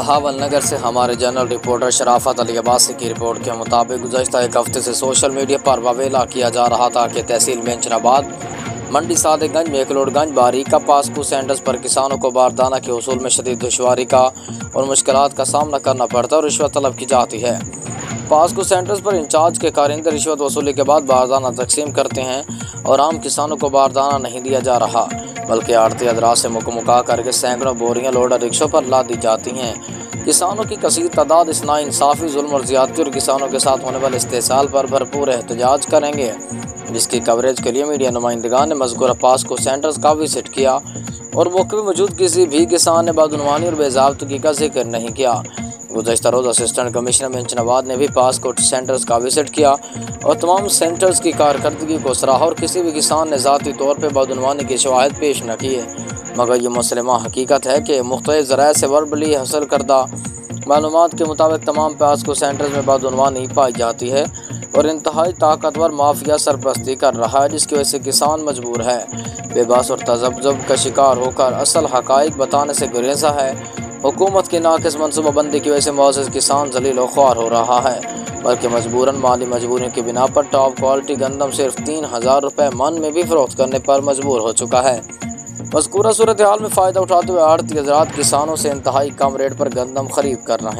बहावल नगर से हमारे general reporter शराफत अली अब्बासी की रिपोर्ट के मुताबिक गुज़श्ता एक हफ्ते से सोशल मीडिया पर वावेला किया जा रहा था कि तहसील मेंचनाबाद, मंडी सादेगंज, मेकलोडगंज, बारीका पास्को सेंटर्स पर किसानों को बारदाना के उसूल में शदीद दुश्वारी का और मुश्किलात का सामना करना पड़ता है और रिश्वत तलब की जाती है। पास्को सेंटर्स पर इंचार्ज के कारिंदे रिश्वत वसूली के बाद बारदाना तकसीम करते हैं और आम किसानों को बारदाना नहीं दिया जा रहा, बल्कि आड़ती अदराज से मुका करके सैकड़ों बोरियां लोडर रिक्शों पर लाद दी जाती हैं। किसानों की कसीर तादाद इस नाइंसाफ़ी, जुल्म और ज़्यादती और किसानों के साथ होने वाले इस्तेसाल पर भरपूर एहतजाज करेंगे, जिसकी कवरेज के लिए मीडिया नुमाइंदगान ने मज़कूरा पास्को सेंटर्स का विजिट किया और मौके में मौजूद किसी भी किसान ने बदउनवानी और बेज़ाब्तगी का जिक्र नहीं किया। गुज़श्ता रोज़ असिस्टेंट कमिश्नर मेंचनाबाद ने भी पास्को सेंटर्स का विजिट किया और तमाम सेंटर्स की कारकर्दगी को सराहा और किसी भी किसान ने ज़ाती तौर पर बदउनवानी के शवाहिद पेश न किए, मगर ये मुसलमा हकीकत है कि मुख्तलिफ ज़राए से वर्बली हासिल करदा मालूमात के मुताबिक तमाम पास्को सेंटर्स में बदउनवानी पाई जाती है और इंतहाई ताकतवर माफिया सरपरस्ती कर रहा है, जिसकी वजह से किसान मजबूर है बेबस और तज़ब्ज़ुब का शिकार होकर असल हक़ाइक़ बताने से गुरेज़ा है। हुकूमत की नाक़िस मनसूबाबंदी की वजह से मुअज़्ज़ज़ किसान ज़लील और ख्वार हो रहा है, बल्कि मजबूरन माली मजबूरियों की बिना पर टॉप क्वालिटी गंदम सिर्फ 3000 रुपये मन में भी फ़रोख्त करने पर मजबूर हो चुका है। मज़कूरा सूरत हाल में फ़ायदा उठाते हुए आड़ती हज़रात किसानों से इंतहाई कम रेट पर गंदम खरीद कर रहे हैं।